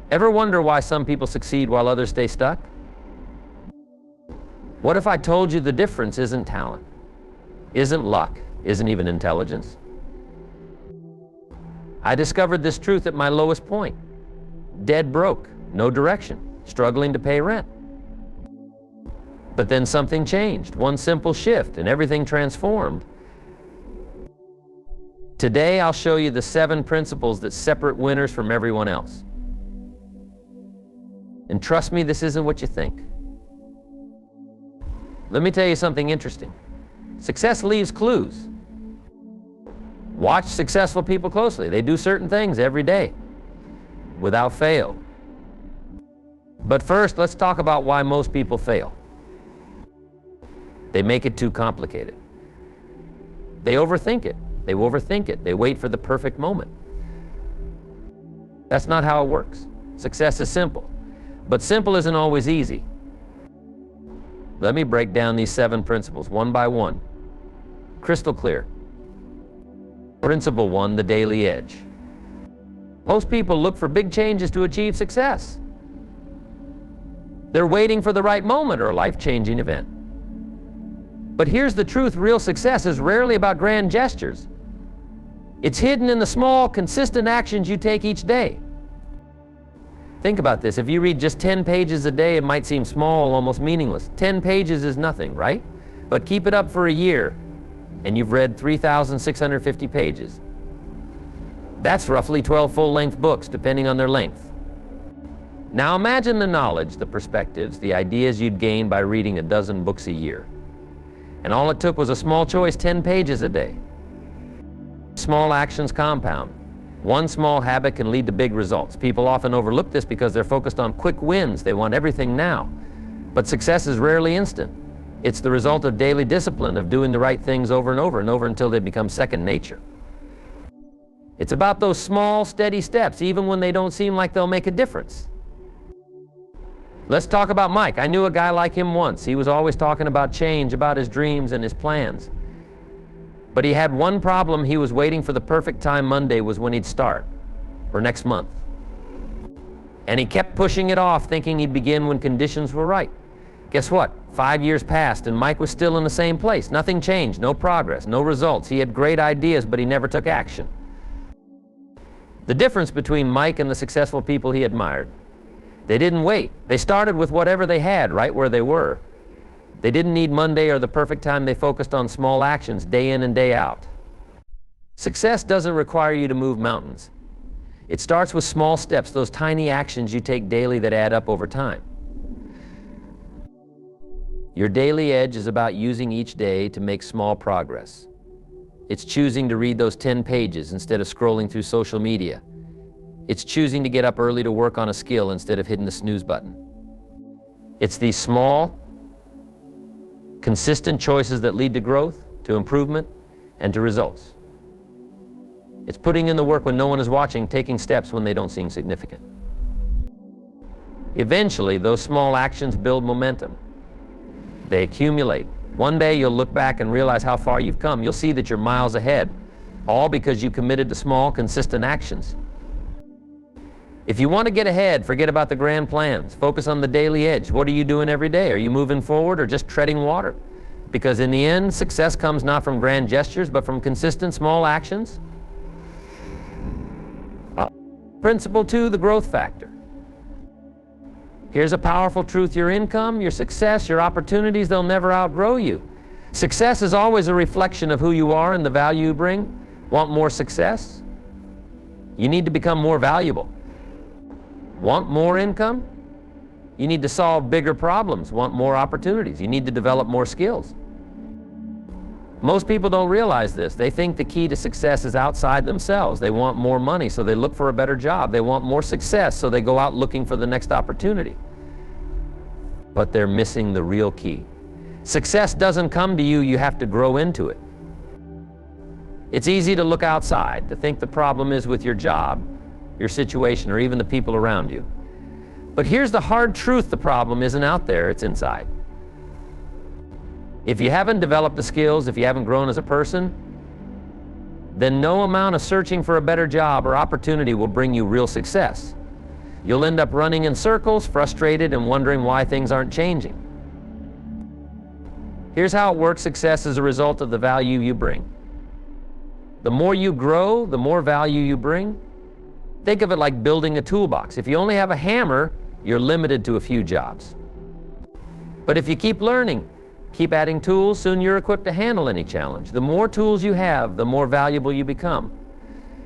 Ever wonder why some people succeed while others stay stuck? What if I told you the difference isn't talent, isn't luck, isn't even intelligence? I discovered this truth at my lowest point. Dead broke, no direction, struggling to pay rent. But then something changed, one simple shift, and everything transformed. Today I'll show you the 7 principles that separate winners from everyone else. And trust me, this isn't what you think. Let me tell you something interesting. Success leaves clues. Watch successful people closely. They do certain things every day, without fail. But first, let's talk about why most people fail. They make it too complicated. They overthink it. They overthink it. They wait for the perfect moment. That's not how it works. Success is simple. But simple isn't always easy. Let me break down these 7 principles one by one. Crystal clear. Principle 1, the daily edge. Most people look for big changes to achieve success. They're waiting for the right moment or a life-changing event. But here's the truth, real success is rarely about grand gestures. It's hidden in the small, consistent actions you take each day. Think about this. If you read just 10 pages a day, it might seem small, almost meaningless. 10 pages is nothing, right? But keep it up for a year, and you've read 3,650 pages. That's roughly 12 full-length books, depending on their length. Now imagine the knowledge, the perspectives, the ideas you'd gain by reading a dozen books a year. And all it took was a small choice, 10 pages a day. Small actions compound. One small habit can lead to big results. People often overlook this because they're focused on quick wins. They want everything now. But success is rarely instant. It's the result of daily discipline, of doing the right things over and over and over until they become second nature. It's about those small, steady steps, even when they don't seem like they'll make a difference. Let's talk about Mike. I knew a guy like him once. He was always talking about change, about his dreams and his plans. But he had one problem. He was waiting for the perfect time. Monday was when he'd start, or next month. And he kept pushing it off, thinking he'd begin when conditions were right. Guess what? 5 years passed, and Mike was still in the same place. Nothing changed, no progress, no results. He had great ideas, but he never took action. The difference between Mike and the successful people he admired: they didn't wait. They started with whatever they had, right where they were. They didn't need Monday or the perfect time. They focused on small actions, day in and day out. Success doesn't require you to move mountains. It starts with small steps, those tiny actions you take daily that add up over time. Your daily edge is about using each day to make small progress. It's choosing to read those 10 pages instead of scrolling through social media. It's choosing to get up early to work on a skill instead of hitting the snooze button. It's these small, consistent choices that lead to growth, to improvement, and to results. It's putting in the work when no one is watching, taking steps when they don't seem significant. Eventually, those small actions build momentum. They accumulate. One day you'll look back and realize how far you've come. You'll see that you're miles ahead, all because you committed to small, consistent actions. If you want to get ahead, forget about the grand plans. Focus on the daily edge. What are you doing every day? Are you moving forward or just treading water? Because in the end, success comes not from grand gestures, but from consistent small actions. Principle 2, the growth factor. Here's a powerful truth. Your income, your success, your opportunities, they'll never outgrow you. Success is always a reflection of who you are and the value you bring. Want more success? You need to become more valuable. Want more income? You need to solve bigger problems. Want more opportunities? You need to develop more skills. Most people don't realize this. They think the key to success is outside themselves. They want more money, so they look for a better job. They want more success, so they go out looking for the next opportunity. But they're missing the real key. Success doesn't come to you, you have to grow into it. It's easy to look outside, to think the problem is with your job, your situation, or even the people around you. But here's the hard truth: the problem isn't out there, it's inside. If you haven't developed the skills, if you haven't grown as a person, then no amount of searching for a better job or opportunity will bring you real success. You'll end up running in circles, frustrated and wondering why things aren't changing. Here's how it works. Success is a result of the value you bring. The more you grow, the more value you bring. Think of it like building a toolbox. If you only have a hammer, you're limited to a few jobs. But if you keep learning, keep adding tools, soon you're equipped to handle any challenge. The more tools you have, the more valuable you become.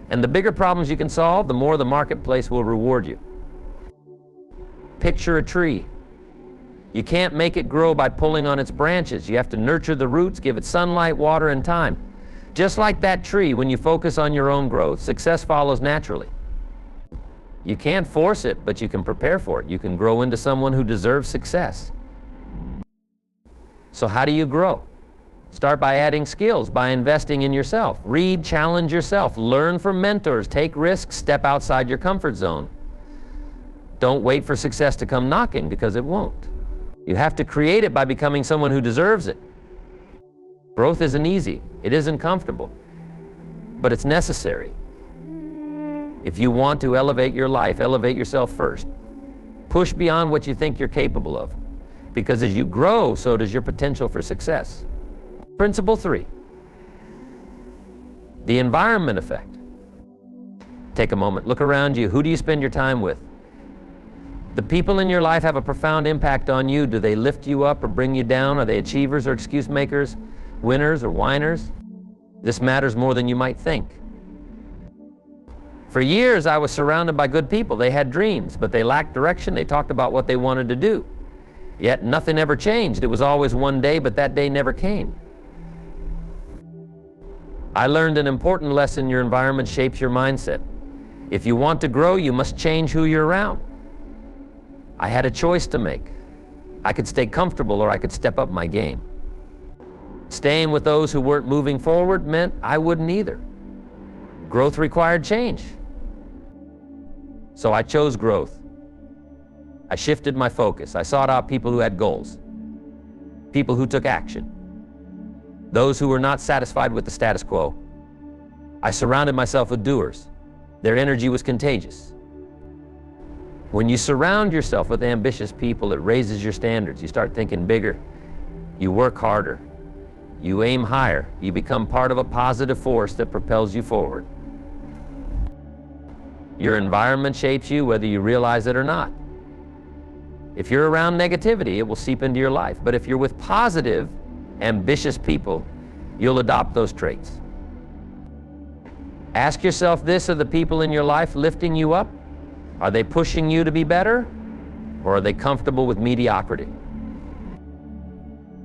And the bigger problems you can solve, the more the marketplace will reward you. Picture a tree. You can't make it grow by pulling on its branches. You have to nurture the roots, give it sunlight, water, and time. Just like that tree, when you focus on your own growth, success follows naturally. You can't force it, but you can prepare for it. You can grow into someone who deserves success. So how do you grow? Start by adding skills, by investing in yourself. Read, challenge yourself, learn from mentors, take risks, step outside your comfort zone. Don't wait for success to come knocking, because it won't. You have to create it by becoming someone who deserves it. Growth isn't easy, it isn't comfortable, but it's necessary. If you want to elevate your life, elevate yourself first. Push beyond what you think you're capable of, because as you grow, so does your potential for success. Principle 3, the environment effect. Take a moment, look around you. Who do you spend your time with? The people in your life have a profound impact on you. Do they lift you up or bring you down? Are they achievers or excuse makers, winners or whiners? This matters more than you might think. For years, I was surrounded by good people. They had dreams, but they lacked direction. They talked about what they wanted to do. Yet nothing ever changed. It was always one day, but that day never came. I learned an important lesson. Your environment shapes your mindset. If you want to grow, you must change who you're around. I had a choice to make. I could stay comfortable or I could step up my game. Staying with those who weren't moving forward meant I wouldn't either. Growth required change. So I chose growth. I shifted my focus. I sought out people who had goals, people who took action, those who were not satisfied with the status quo. I surrounded myself with doers. Their energy was contagious. When you surround yourself with ambitious people, it raises your standards. You start thinking bigger. You work harder. You aim higher. You become part of a positive force that propels you forward. Your environment shapes you whether you realize it or not. If you're around negativity, it will seep into your life. But if you're with positive, ambitious people, you'll adopt those traits. Ask yourself this: are the people in your life lifting you up? Are they pushing you to be better, or are they comfortable with mediocrity?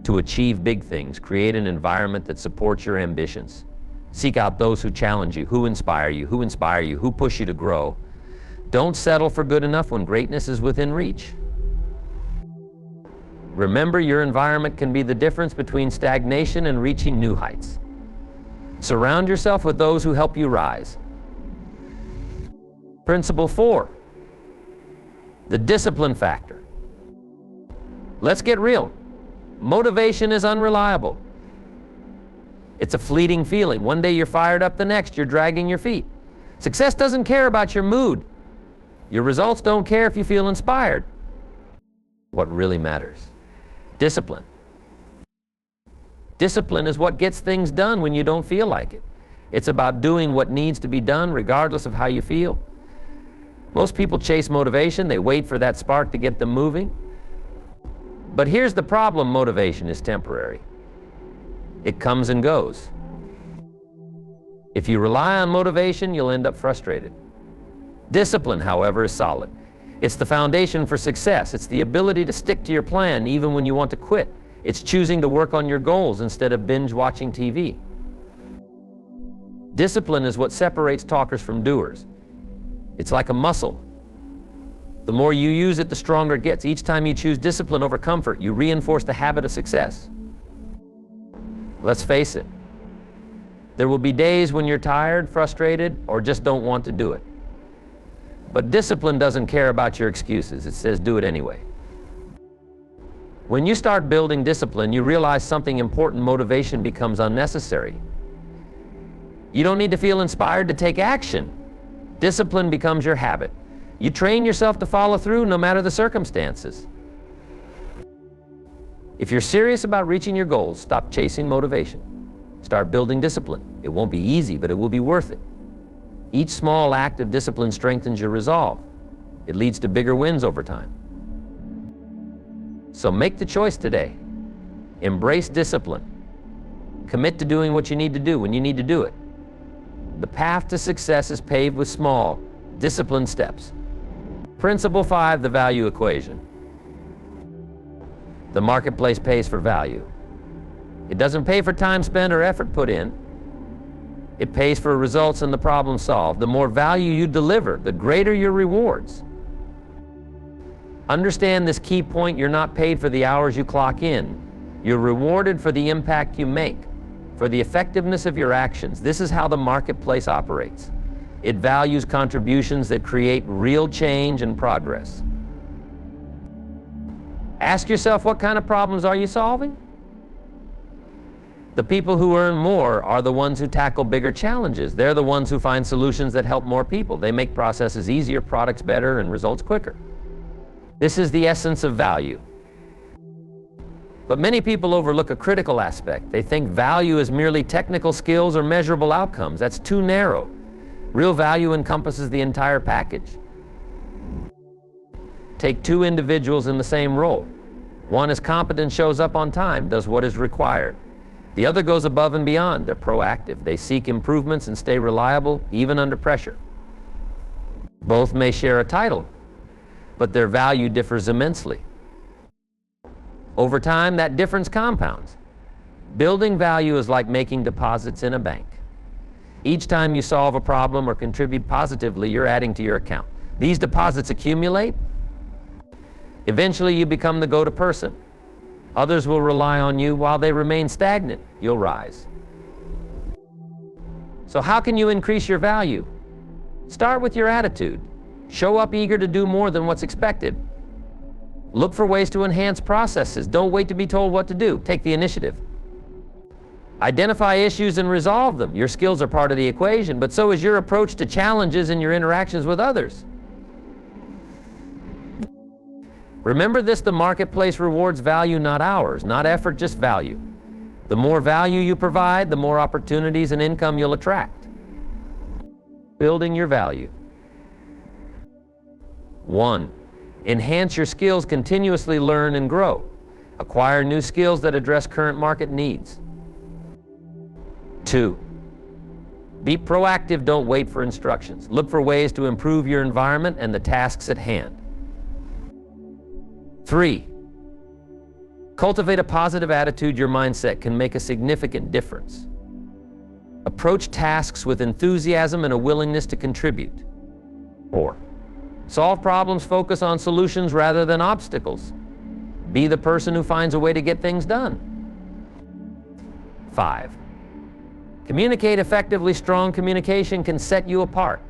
To achieve big things, create an environment that supports your ambitions. Seek out those who challenge you, who inspire you, who push you to grow. Don't settle for good enough when greatness is within reach. Remember, your environment can be the difference between stagnation and reaching new heights. Surround yourself with those who help you rise. Principle 4, the discipline factor. Let's get real. Motivation is unreliable. It's a fleeting feeling. One day you're fired up, the next you're dragging your feet. Success doesn't care about your mood. Your results don't care if you feel inspired. What really matters? Discipline. Discipline is what gets things done when you don't feel like it. It's about doing what needs to be done regardless of how you feel. Most people chase motivation. They wait for that spark to get them moving. But here's the problem: motivation is temporary. It comes and goes. If you rely on motivation, you'll end up frustrated. Discipline, however, is solid. It's the foundation for success. It's the ability to stick to your plan even when you want to quit. It's choosing to work on your goals instead of binge watching TV. Discipline is what separates talkers from doers. It's like a muscle. The more you use it, the stronger it gets. Each time you choose discipline over comfort, you reinforce the habit of success. Let's face it. There will be days when you're tired, frustrated, or just don't want to do it. But discipline doesn't care about your excuses. It says do it anyway. When you start building discipline, you realize something important: motivation becomes unnecessary. You don't need to feel inspired to take action. Discipline becomes your habit. You train yourself to follow through no matter the circumstances. If you're serious about reaching your goals, stop chasing motivation. Start building discipline. It won't be easy, but it will be worth it. Each small act of discipline strengthens your resolve. It leads to bigger wins over time. So make the choice today. Embrace discipline. Commit to doing what you need to do when you need to do it. The path to success is paved with small, disciplined steps. Principle 5, the value equation. The marketplace pays for value. It doesn't pay for time spent or effort put in. It pays for results and the problem solved. The more value you deliver, the greater your rewards. Understand this key point: you're not paid for the hours you clock in. You're rewarded for the impact you make, for the effectiveness of your actions. This is how the marketplace operates. It values contributions that create real change and progress. Ask yourself, what kind of problems are you solving? The people who earn more are the ones who tackle bigger challenges. They're the ones who find solutions that help more people. They make processes easier, products better, and results quicker. This is the essence of value. But many people overlook a critical aspect. They think value is merely technical skills or measurable outcomes. That's too narrow. Real value encompasses the entire package. Take two individuals in the same role. One is competent, shows up on time, does what is required. The other goes above and beyond. They're proactive. They seek improvements and stay reliable, even under pressure. Both may share a title, but their value differs immensely. Over time, that difference compounds. Building value is like making deposits in a bank. Each time you solve a problem or contribute positively, you're adding to your account. These deposits accumulate. Eventually, you become the go-to person. Others will rely on you. While they remain stagnant, you'll rise. So how can you increase your value? Start with your attitude. Show up eager to do more than what's expected. Look for ways to enhance processes. Don't wait to be told what to do. Take the initiative. Identify issues and resolve them. Your skills are part of the equation, but so is your approach to challenges and your interactions with others. Remember this: the marketplace rewards value, not hours, not effort, just value. The more value you provide, the more opportunities and income you'll attract. Building your value. 1. Enhance your skills. Continuously learn and grow. Acquire new skills that address current market needs. 2. Be proactive. Don't wait for instructions. Look for ways to improve your environment and the tasks at hand. 3. Cultivate a positive attitude. Your mindset can make a significant difference. Approach tasks with enthusiasm and a willingness to contribute. 4. Solve problems. Focus on solutions rather than obstacles. Be the person who finds a way to get things done. 5. Communicate effectively. Strong communication can set you apart.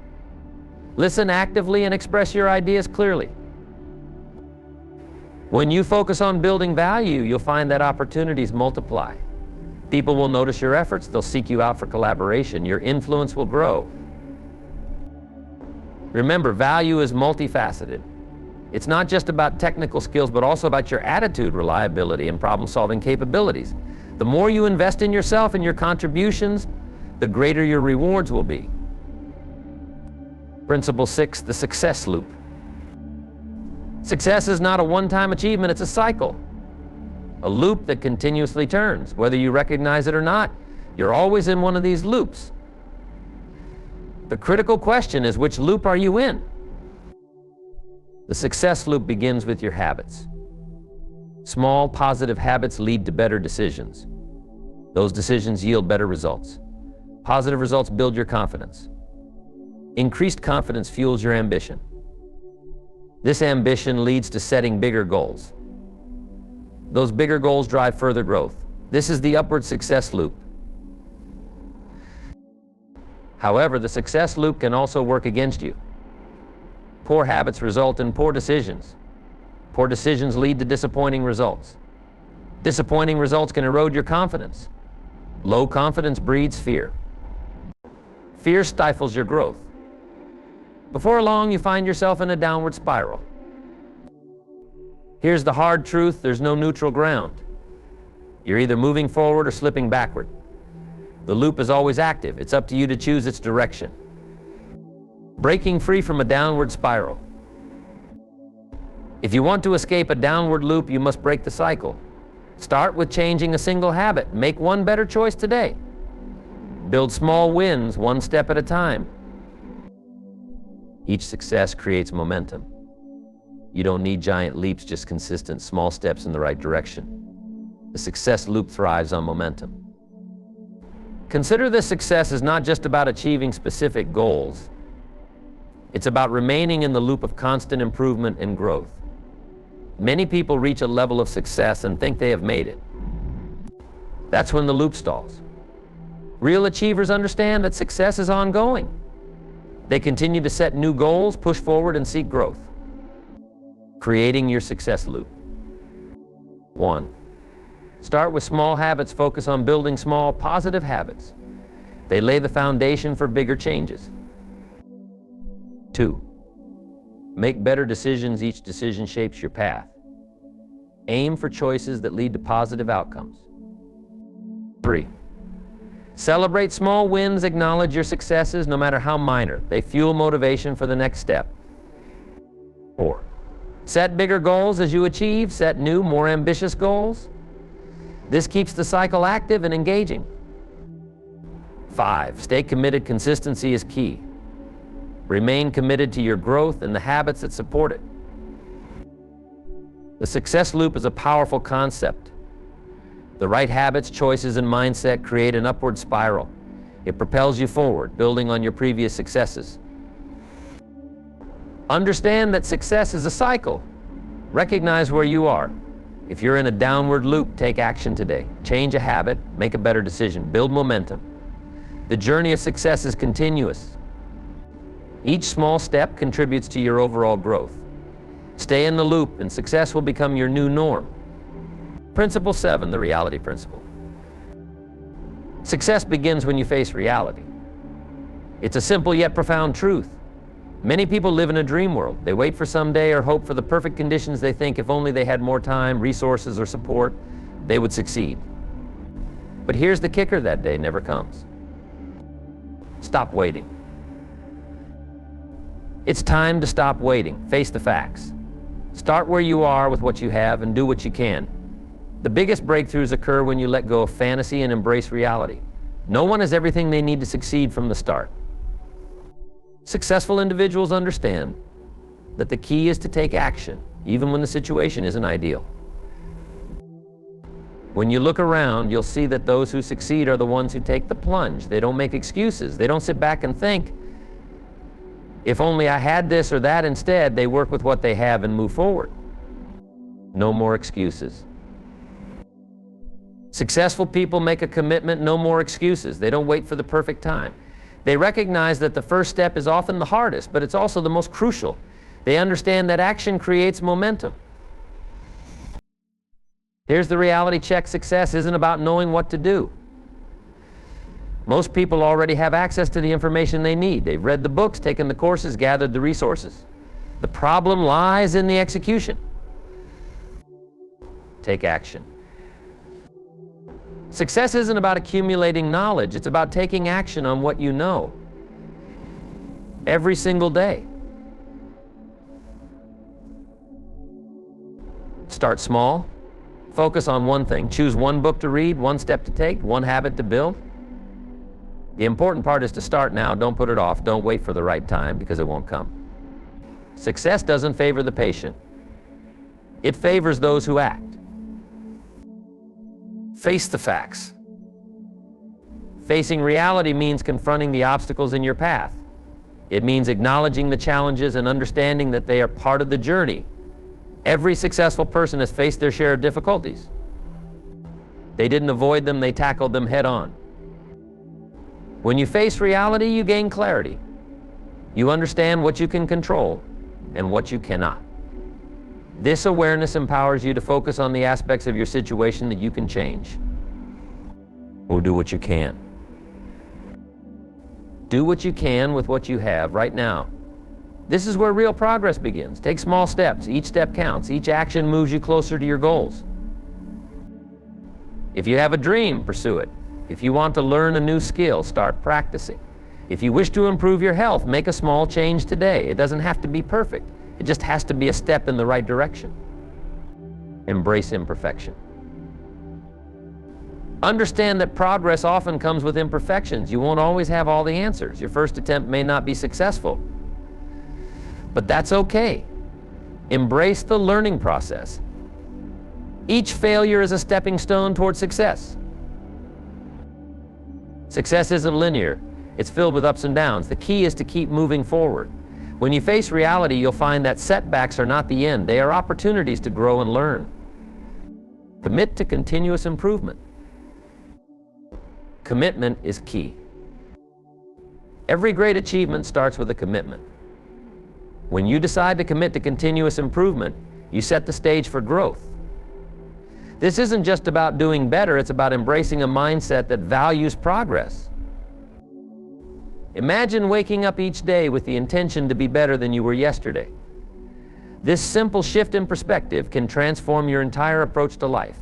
Listen actively and express your ideas clearly. When you focus on building value, you'll find that opportunities multiply. People will notice your efforts. They'll seek you out for collaboration. Your influence will grow. Remember, value is multifaceted. It's not just about technical skills, but also about your attitude, reliability, and problem-solving capabilities. The more you invest in yourself and your contributions, the greater your rewards will be. Principle 6, the success loop. Success is not a one-time achievement, it's a cycle. A loop that continuously turns. Whether you recognize it or not, you're always in one of these loops. The critical question is, which loop are you in? The success loop begins with your habits. Small, positive habits lead to better decisions. Those decisions yield better results. Positive results build your confidence. Increased confidence fuels your ambition. This ambition leads to setting bigger goals. Those bigger goals drive further growth. This is the upward success loop. However, the success loop can also work against you. Poor habits result in poor decisions. Poor decisions lead to disappointing results. Disappointing results can erode your confidence. Low confidence breeds fear. Fear stifles your growth. Before long, you find yourself in a downward spiral. Here's the hard truth: there's no neutral ground. You're either moving forward or slipping backward. The loop is always active. It's up to you to choose its direction. Breaking free from a downward spiral. If you want to escape a downward loop, you must break the cycle. Start with changing a single habit. Make one better choice today. Build small wins, one step at a time. Each success creates momentum. You don't need giant leaps, just consistent small steps in the right direction. The success loop thrives on momentum. Consider this success is not just about achieving specific goals. It's about remaining in the loop of constant improvement and growth. Many people reach a level of success and think they have made it. That's when the loop stalls. Real achievers understand that success is ongoing. They continue to set new goals, push forward, and seek growth. Creating your success loop. 1. Start with small habits. Focus on building small, positive habits. They lay the foundation for bigger changes. 2. Make better decisions. Each decision shapes your path. Aim for choices that lead to positive outcomes. 3. Celebrate small wins. Acknowledge your successes, no matter how minor. They fuel motivation for the next step. 4. Set bigger goals as you achieve. Set new, more ambitious goals. This keeps the cycle active and engaging. 5. Stay committed. Consistency is key. Remain committed to your growth and the habits that support it. The success loop is a powerful concept. The right habits, choices, and mindset create an upward spiral. It propels you forward, building on your previous successes. Understand that success is a cycle. Recognize where you are. If you're in a downward loop, take action today. Change a habit, make a better decision, build momentum. The journey of success is continuous. Each small step contributes to your overall growth. Stay in the loop and success will become your new norm. Principle 7, the reality principle. Success begins when you face reality. It's a simple yet profound truth. Many people live in a dream world. They wait for someday or hope for the perfect conditions. They think if only they had more time, resources, or support, they would succeed. But here's the kicker: that day never comes. Stop waiting. It's time to stop waiting. Face the facts. Start where you are with what you have and do what you can. The biggest breakthroughs occur when you let go of fantasy and embrace reality. No one has everything they need to succeed from the start. Successful individuals understand that the key is to take action, even when the situation isn't ideal. When you look around, you'll see that those who succeed are the ones who take the plunge. They don't make excuses. They don't sit back and think, if only I had this or that. Instead, they work with what they have and move forward. No more excuses. Successful people make a commitment. No more excuses. They don't wait for the perfect time. They recognize that the first step is often the hardest, but it's also the most crucial. They understand that action creates momentum. Here's the reality check: success isn't about knowing what to do. Most people already have access to the information they need. They've read the books, taken the courses, gathered the resources. The problem lies in the execution. Take action. Success isn't about accumulating knowledge. It's about taking action on what you know every single day. Start small. Focus on one thing. Choose one book to read, one step to take, one habit to build. The important part is to start now. Don't put it off. Don't wait for the right time, because it won't come. Success doesn't favor the patient. It favors those who act. Face the facts. Facing reality means confronting the obstacles in your path. It means acknowledging the challenges and understanding that they are part of the journey. Every successful person has faced their share of difficulties. They didn't avoid them, they tackled them head on. When you face reality, you gain clarity. You understand what you can control and what you cannot. This awareness empowers you to focus on the aspects of your situation that you can change. Or do what you can. Do what you can with what you have right now. This is where real progress begins. Take small steps. Each step counts. Each action moves you closer to your goals. If you have a dream, pursue it. If you want to learn a new skill, start practicing. If you wish to improve your health, make a small change today. It doesn't have to be perfect. It just has to be a step in the right direction. Embrace imperfection. Understand that progress often comes with imperfections. You won't always have all the answers. Your first attempt may not be successful. But that's okay. Embrace the learning process. Each failure is a stepping stone toward success. Success isn't linear. It's filled with ups and downs. The key is to keep moving forward. When you face reality, you'll find that setbacks are not the end. They are opportunities to grow and learn. Commit to continuous improvement. Commitment is key. Every great achievement starts with a commitment. When you decide to commit to continuous improvement, you set the stage for growth. This isn't just about doing better, it's about embracing a mindset that values progress. Imagine waking up each day with the intention to be better than you were yesterday. This simple shift in perspective can transform your entire approach to life.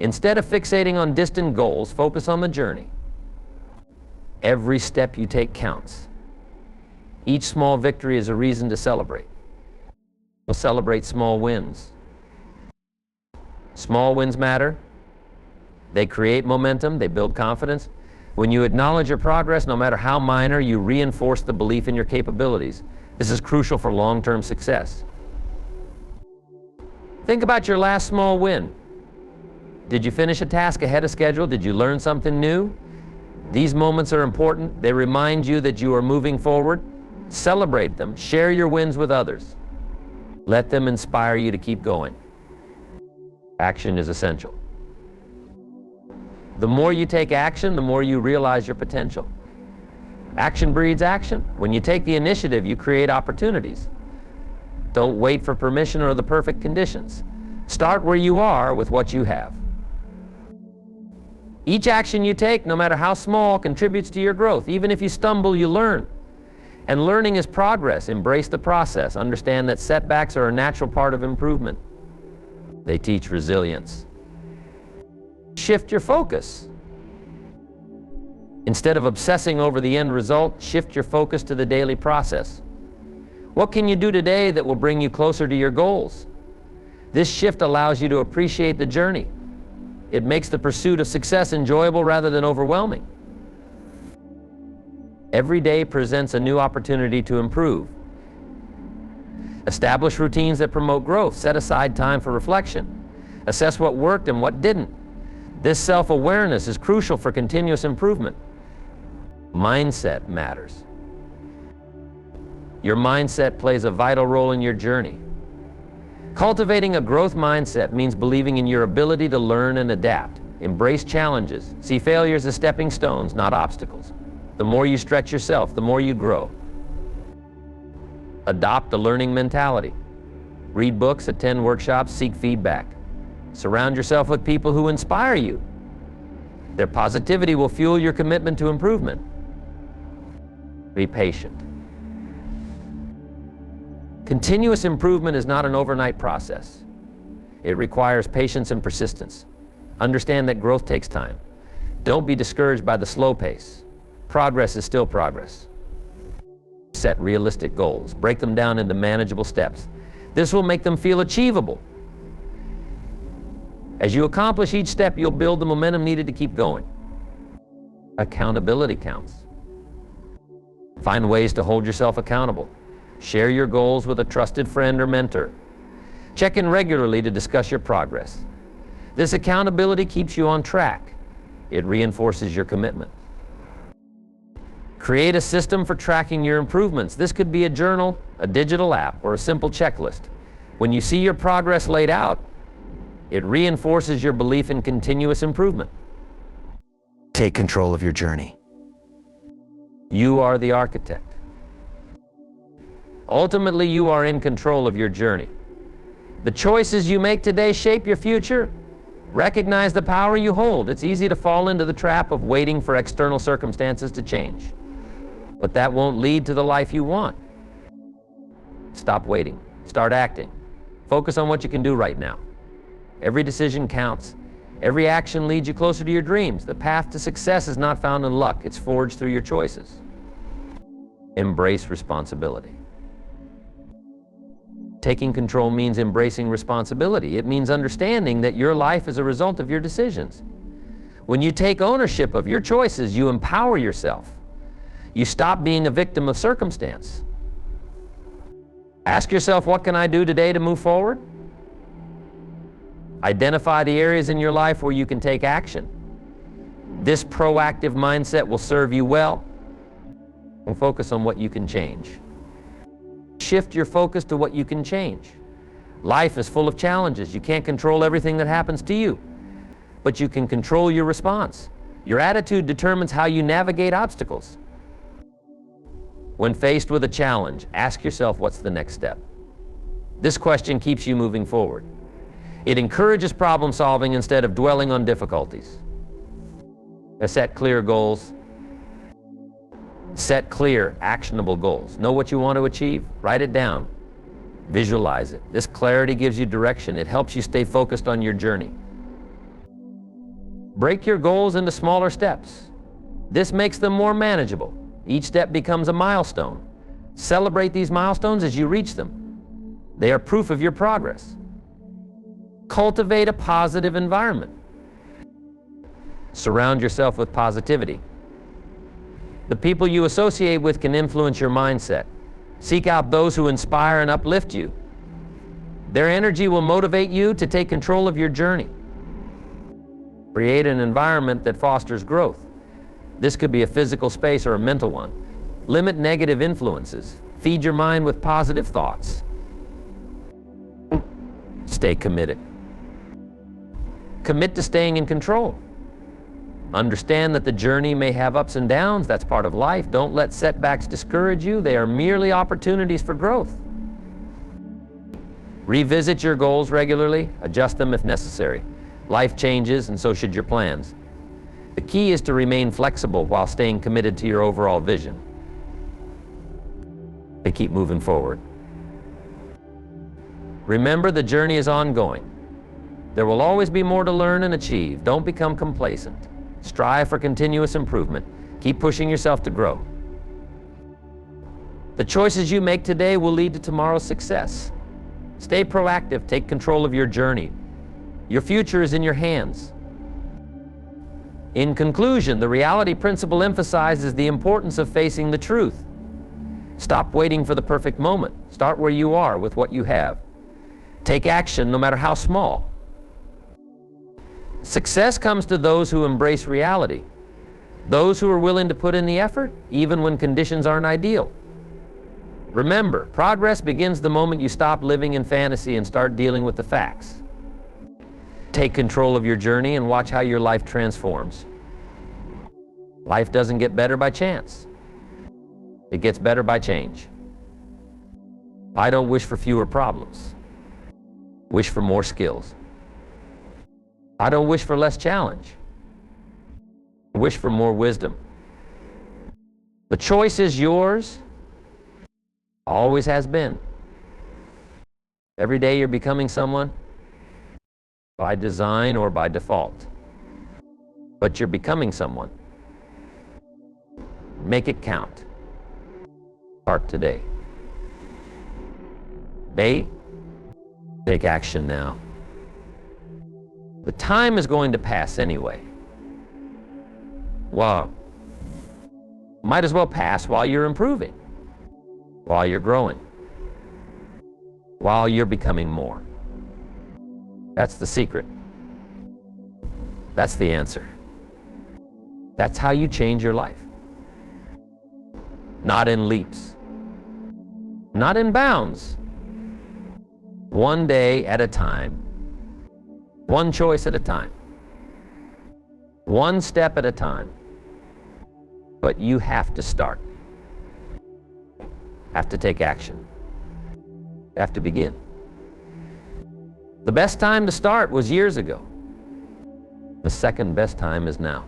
Instead of fixating on distant goals, focus on the journey. Every step you take counts. Each small victory is a reason to celebrate. We'll celebrate small wins. Small wins matter. They create momentum, they build confidence. When you acknowledge your progress, no matter how minor, you reinforce the belief in your capabilities. This is crucial for long-term success. Think about your last small win. Did you finish a task ahead of schedule? Did you learn something new? These moments are important. They remind you that you are moving forward. Celebrate them. Share your wins with others. Let them inspire you to keep going. Action is essential. The more you take action, the more you realize your potential. Action breeds action. When you take the initiative, you create opportunities. Don't wait for permission or the perfect conditions. Start where you are with what you have. Each action you take, no matter how small, contributes to your growth. Even if you stumble, you learn. And learning is progress. Embrace the process. Understand that setbacks are a natural part of improvement. They teach resilience. Shift your focus. Instead of obsessing over the end result, shift your focus to the daily process. What can you do today that will bring you closer to your goals? This shift allows you to appreciate the journey. It makes the pursuit of success enjoyable rather than overwhelming. Every day presents a new opportunity to improve. Establish routines that promote growth. Set aside time for reflection. Assess what worked and what didn't. This self-awareness is crucial for continuous improvement. Mindset matters. Your mindset plays a vital role in your journey. Cultivating a growth mindset means believing in your ability to learn and adapt. Embrace challenges. See failures as stepping stones, not obstacles. The more you stretch yourself, the more you grow. Adopt a learning mentality. Read books, attend workshops, seek feedback. Surround yourself with people who inspire you. Their positivity will fuel your commitment to improvement. Be patient. Continuous improvement is not an overnight process. It requires patience and persistence. Understand that growth takes time. Don't be discouraged by the slow pace. Progress is still progress. Set realistic goals. Break them down into manageable steps. This will make them feel achievable. As you accomplish each step, you'll build the momentum needed to keep going. Accountability counts. Find ways to hold yourself accountable. Share your goals with a trusted friend or mentor. Check in regularly to discuss your progress. This accountability keeps you on track. It reinforces your commitment. Create a system for tracking your improvements. This could be a journal, a digital app, or a simple checklist. When you see your progress laid out, it reinforces your belief in continuous improvement. Take control of your journey. You are the architect. Ultimately, you are in control of your journey. The choices you make today shape your future. Recognize the power you hold. It's easy to fall into the trap of waiting for external circumstances to change. But that won't lead to the life you want. Stop waiting. Start acting. Focus on what you can do right now. Every decision counts. Every action leads you closer to your dreams. The path to success is not found in luck. It's forged through your choices. Embrace responsibility. Taking control means embracing responsibility. It means understanding that your life is a result of your decisions. When you take ownership of your choices, you empower yourself. You stop being a victim of circumstance. Ask yourself, what can I do today to move forward? Identify the areas in your life where you can take action. This proactive mindset will serve you well. And focus on what you can change. Shift your focus to what you can change. Life is full of challenges. You can't control everything that happens to you, but you can control your response. Your attitude determines how you navigate obstacles. When faced with a challenge, ask yourself, what's the next step? This question keeps you moving forward. It encourages problem solving instead of dwelling on difficulties. Set clear goals. Set clear, actionable goals. Know what you want to achieve? Write it down. Visualize it. This clarity gives you direction. It helps you stay focused on your journey. Break your goals into smaller steps. This makes them more manageable. Each step becomes a milestone. Celebrate these milestones as you reach them. They are proof of your progress. Cultivate a positive environment. Surround yourself with positivity. The people you associate with can influence your mindset. Seek out those who inspire and uplift you. Their energy will motivate you to take control of your journey. Create an environment that fosters growth. This could be a physical space or a mental one. Limit negative influences. Feed your mind with positive thoughts. Stay committed. Commit to staying in control. Understand that the journey may have ups and downs. That's part of life. Don't let setbacks discourage you. They are merely opportunities for growth. Revisit your goals regularly. Adjust them if necessary. Life changes, and so should your plans. The key is to remain flexible while staying committed to your overall vision. And keep moving forward. Remember, the journey is ongoing. There will always be more to learn and achieve. Don't become complacent. Strive for continuous improvement. Keep pushing yourself to grow. The choices you make today will lead to tomorrow's success. Stay proactive. Take control of your journey. Your future is in your hands. In conclusion, the reality principle emphasizes the importance of facing the truth. Stop waiting for the perfect moment. Start where you are with what you have. Take action, no matter how small. Success comes to those who embrace reality, those who are willing to put in the effort, even when conditions aren't ideal. Remember, progress begins the moment you stop living in fantasy and start dealing with the facts. Take control of your journey and watch how your life transforms. Life doesn't get better by chance. It gets better by change. I don't wish for fewer problems. Wish for more skills. I don't wish for less challenge. Wish for more wisdom. The choice is yours. Always has been. Every day you're becoming someone, by design or by default. But you're becoming someone. Make it count. Start today. Take action now. The time is going to pass anyway. Well, might as well pass while you're improving, while you're growing, while you're becoming more. That's the secret. That's the answer. That's how you change your life. Not in leaps, not in bounds. One day at a time. One choice at a time. One step at a time. But you have to start. Have to take action. Have to begin. The best time to start was years ago. The second best time is now.